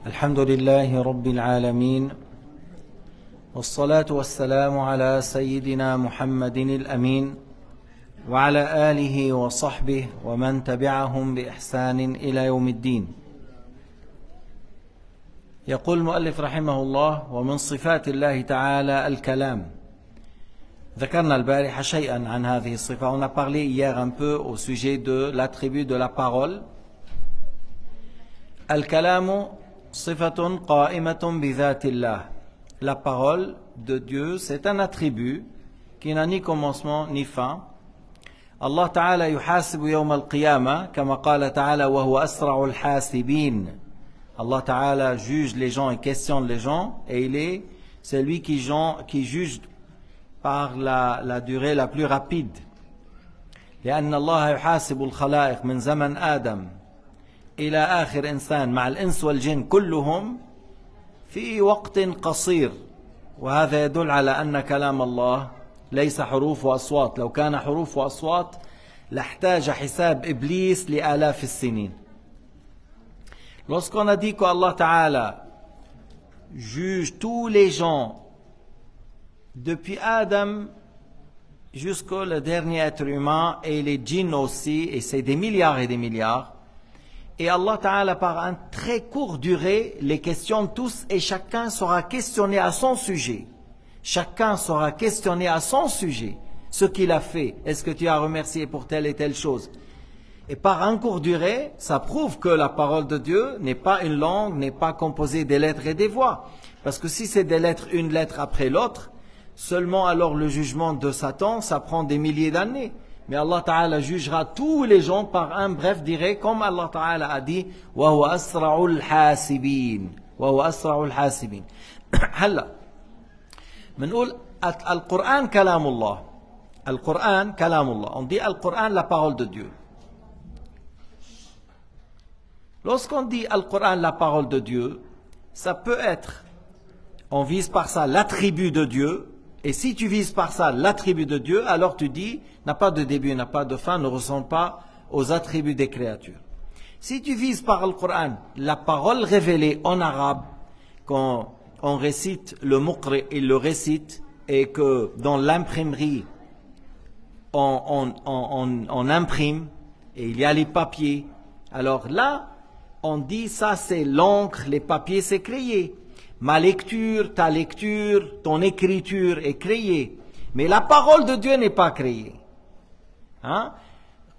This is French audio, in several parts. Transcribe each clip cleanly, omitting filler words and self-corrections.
الحمد لله رب العالمين والصلاة والسلام على سيدنا محمد الأمين وعلى آله وصحبه ومن تبعهم بإحسان إلى يوم الدين. يقول المؤلف رحمه الله: ومن صفات الله تعالى الكلام. ذكرنا البارحة شيئا عن هذه الصفة. On a parlé hier un peu au sujet de l'attribut de la parole. الكلام صفة قائمة بذات الله. La parole de Dieu, c'est un attribut qui n'a ni commencement ni fin. Allah Ta'ala يحاسب يوم القيامة كما قال تعالى وهو أسرع الحاسبين. Allah Ta'ala juge les gens et questionne les gens, et il est celui qui juge par la durée la plus rapide. لأن الله يحاسب الخلائق من زمن آدم إلى آخر إنسان مع الإنس والجن كلهم في وقت قصير. وهذا يدل على أن كلام الله ليس حروف وأصوات. لو كان حروف وأصوات لاحتاج حساب إبليس لآلاف السنين. Lorsqu'on a dit qu'Allah Ta'ala juge tous les gens depuis Adam jusqu'au dernier être humain et les djinns aussi, et c'est des milliards et des milliards, et Allah Ta'ala par un très court durée les questionne tous et chacun sera questionné à son sujet. Chacun sera questionné à son sujet. Ce qu'il a fait, est-ce que tu as remercié pour telle et telle chose? Et par un court durée, ça prouve que la parole de Dieu n'est pas une langue, n'est pas composée des lettres et des voix. Parce que si c'est des lettres, une lettre après l'autre, seulement alors le jugement de Satan, ça prend des milliers d'années. Mais Allah Ta'ala jugera tous les gens par un bref durée, comme Allah Ta'ala a dit وَهُوَ أَسْرَعُ الْحَاسِبِينَ وَهُوَ أَسْرَعُ الْحَاسِبِينَ. هلا بنقول القرآن كلام الله. القرآن كلام الله. On dit القرآن la parole de Dieu. Lorsqu'on dit Al-Qur'an, la parole de Dieu, ça peut être, on vise par ça l'attribut de Dieu, et si tu vises par ça l'attribut de Dieu, alors tu dis, n'a pas de début, n'a pas de fin, ne ressemble pas aux attributs des créatures. Si tu vises par Al-Qur'an, la parole révélée en arabe, quand on récite le muqri, il le récite, et que dans l'imprimerie, on imprime, et il y a les papiers, alors là, on dit ça c'est l'encre, les papiers c'est créé. Ma lecture, ta lecture, ton écriture est créée. Mais la parole de Dieu n'est pas créée.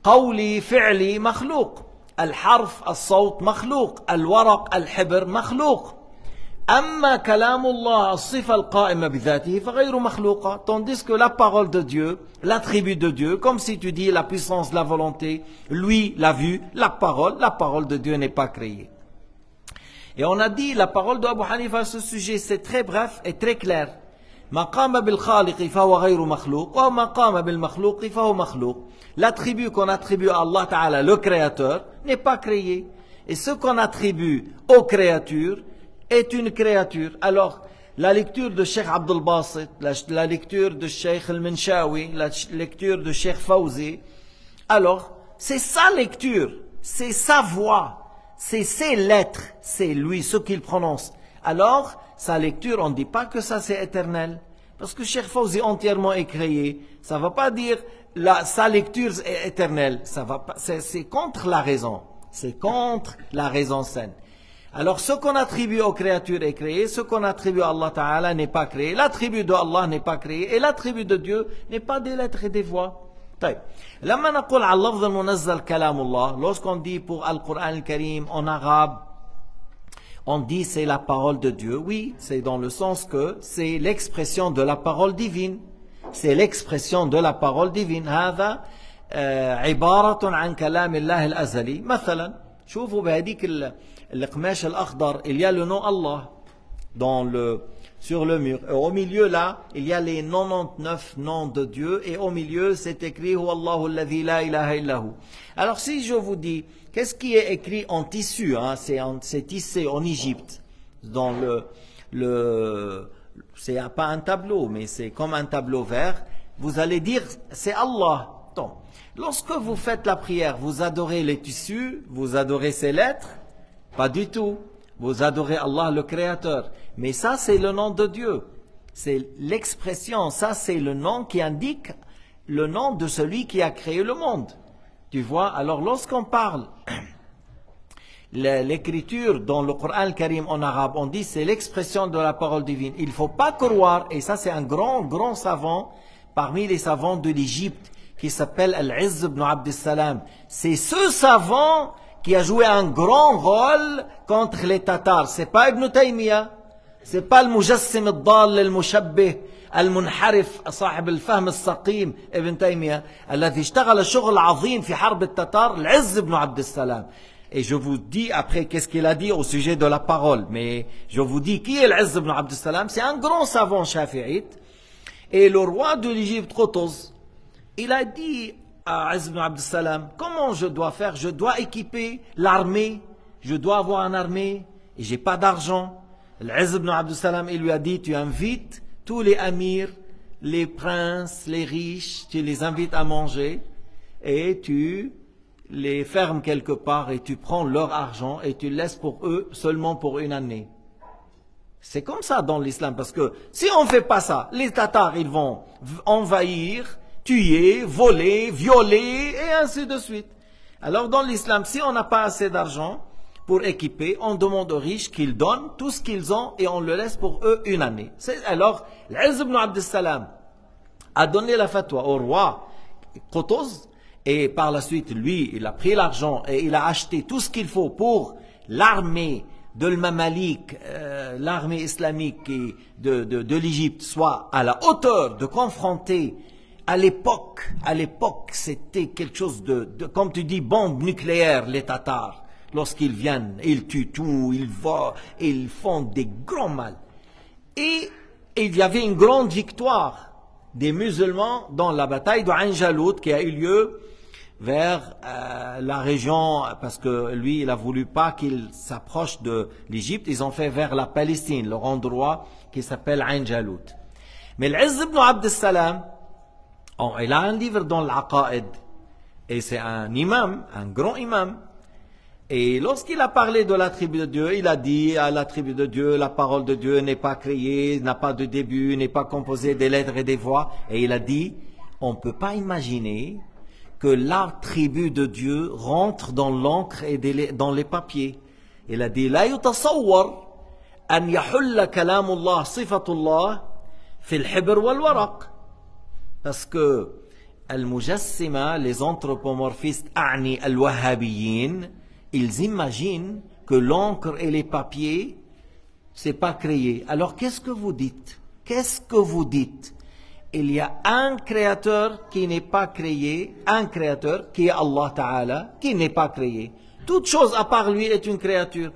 قولي فعلي مخلوق. الحرف الصوت مخلوق. الورق الحبر مخلوق. أما كلام الله الصفة القائمة بذاته فغير مخلوقة. Tandis que la parole de Dieu, l'attribut de Dieu, comme si tu dis la puissance, la volonté, lui, la vue, la parole de Dieu n'est pas créée. Et on a dit la parole d'Abu Hanifa à ce sujet, c'est très bref et très clair. ما قام بالخالق فهو غير مخلوق وما قام بالمخلوق فهو مخلوق. L'attribut qu'on attribue à Allah Ta'ala, le créateur, n'est pas créé. Et ce qu'on attribue aux créatures est une créature. Alors, la lecture de Cheikh Abdul Basit, la lecture de Cheikh Al-Minshawi, la lecture de Cheikh Fawzi, alors, c'est sa lecture, c'est sa voix, c'est ses lettres, c'est lui, ce qu'il prononce. Alors, sa lecture, on ne dit pas que ça c'est éternel. Parce que Cheikh Fawzi entièrement est créé, ça ne va pas dire sa lecture est éternelle. C'est contre la raison. C'est contre la raison saine. Alors, ce qu'on attribue aux créatures est créé, ce qu'on attribue à Allah Ta'ala n'est pas créé, l'attribut de Allah n'est pas créé, et l'attribut de Dieu n'est pas des lettres et des voix. لما نقول على اللفظ المنزل كلام الله, lorsqu'on dit pour Al-Qur'an al-Karim en arabe, on dit c'est la parole de Dieu. Oui, c'est dans le sens que c'est l'expression de la parole divine. C'est l'expression de la parole divine. هذا عبارة عن كلام الله الأزلي. مثلا شوفوا بهذيك القماش الأخضر, il y a le nom Allah sur le mur. Et au milieu là, il y a les 99 noms de Dieu, et au milieu c'est écrit Huwallahu alladhi la ilaha illahu. Alors si je vous dis, qu'est-ce qui est écrit en tissu, c'est tissé en Égypte, dans c'est pas un tableau, mais c'est comme un tableau vert, vous allez dire c'est Allah. Donc, lorsque vous faites la prière, vous adorez les tissus, vous adorez ces lettres? Pas du tout. Vous adorez Allah le Créateur. Mais ça, c'est le nom de Dieu. C'est l'expression, ça c'est le nom qui indique le nom de celui qui a créé le monde. Tu vois, alors lorsqu'on parle l'écriture dans le Coran Karim en arabe, on dit c'est l'expression de la parole divine. Il ne faut pas croire, et ça c'est un grand savant parmi les savants de l'Égypte qui s'appelle Al-Izz ibn Abd Salam. C'est ce savant qui a joué un grand rôle contre les Tatars. C'est pas Ibn Taymiyyah, c'est pas le Mujassim al-Dal al-Mushabbih المنحرف صاحب الفهم السقيم ابن تيمية الذي اشتغل شغل عظيم في حرب التتار العز بن عبد السلام. Et je vous dis après qu'est-ce qu'il a dit au sujet de la parole. Mais je vous dis qui est l'Izz ibn Abd Salam. C'est un grand savant shafi'ite. Et le roi de l'Égypte, Qutuz, il a dit à Izz ibn Abd Salam, comment je dois faire? Je dois équiper l'armée. Je dois avoir une armée. Et j'ai pas d'argent. L'Izz ibn Abd Salam, il lui a dit, tu invites tous les amirs, les princes, les riches, tu les invites à manger et tu les fermes quelque part et tu prends leur argent et tu le laisses pour eux seulement pour une année. C'est comme ça dans l'islam parce que si on ne fait pas ça, les Tatars ils vont envahir, tuer, voler, violer et ainsi de suite. Alors dans l'islam, si on n'a pas assez d'argent pour équiper, on demande aux riches qu'ils donnent tout ce qu'ils ont et on le laisse pour eux une année. Alors, l'Izz ibn Abd Salam a donné la fatwa au roi Qutuz et par la suite, lui, il a pris l'argent et il a acheté tout ce qu'il faut pour l'armée de l'Mamalik, l'armée islamique de l'Égypte, soit à la hauteur de confronter à l'époque, c'était quelque chose de, comme tu dis, bombe nucléaire, les Tatars. Lorsqu'ils viennent, ils tuent tout, ils volent, ils font des grands mal. Et il y avait une grande victoire des musulmans dans la bataille de Ain Jalut qui a eu lieu vers la région, parce que lui, il a voulu pas qu'il s'approche de l'Égypte, ils ont fait vers la Palestine, leur endroit qui s'appelle Ain Jalut. Mais l'Izz ibn Abd Salam, il a un livre dans l'Aqaïd, et c'est un imam, un grand imam. Et lorsqu'il a parlé de la tribu de Dieu, il a dit à la tribu de Dieu, la parole de Dieu n'est pas créée, n'a pas de début, n'est pas composée des lettres et des voix. Et il a dit, on ne peut pas imaginer que la tribu de Dieu rentre dans l'encre et dans les papiers. Il a dit, لا يتصور أن يحل كلام الله صفة الله في الحبر والورق. Parce que المجسمة, les anthropomorphistes, أعني الوهابيين, ils imaginent que l'encre et les papiers, c'est pas créé. Alors qu'est-ce que vous dites? Qu'est-ce que vous dites? Il y a un créateur qui n'est pas créé, un créateur qui est Allah Ta'ala, qui n'est pas créé. Toute chose à part lui est une créature.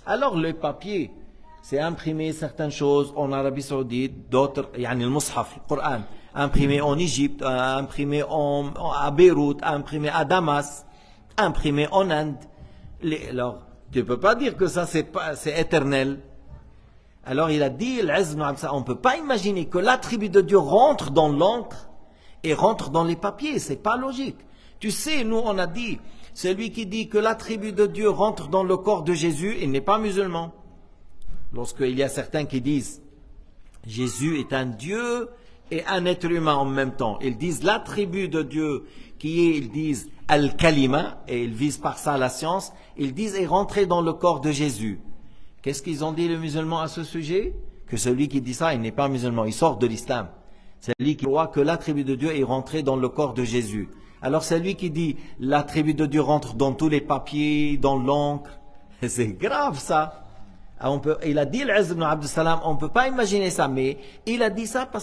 Alors le papier, c'est imprimer certaines choses en Arabie Saoudite, d'autres, yani le Mus'haf, le Coran, imprimé en Égypte, imprimé à Beyrouth, imprimé à Damas, imprimé en Inde. Alors, tu ne peux pas dire que ça c'est éternel. Alors il a dit, on ne peut pas imaginer que l'attribut de Dieu rentre dans l'encre et rentre dans les papiers, c'est pas logique. Tu sais, nous on a dit, celui qui dit que l'attribut de Dieu rentre dans le corps de Jésus, il n'est pas musulman. Lorsqu'il y a certains qui disent, Jésus est un Dieu et un être humain en même temps. Ils disent l'attribut de Dieu qui est, ils disent Al-Kalima, et ils visent par ça la science, ils disent est rentré dans le corps de Jésus. Qu'est-ce qu'ils ont dit les musulmans à ce sujet? Que celui qui dit ça, il n'est pas musulman, il sort de l'islam. Celui qui croit que l'attribut de Dieu est rentré dans le corps de Jésus. Alors celui qui dit l'attribut de Dieu rentre dans tous les papiers, dans l'encre, c'est grave ça. Il a dit l'Izz ibn Abd Salam, on ne peut pas imaginer ça, mais il a dit ça parce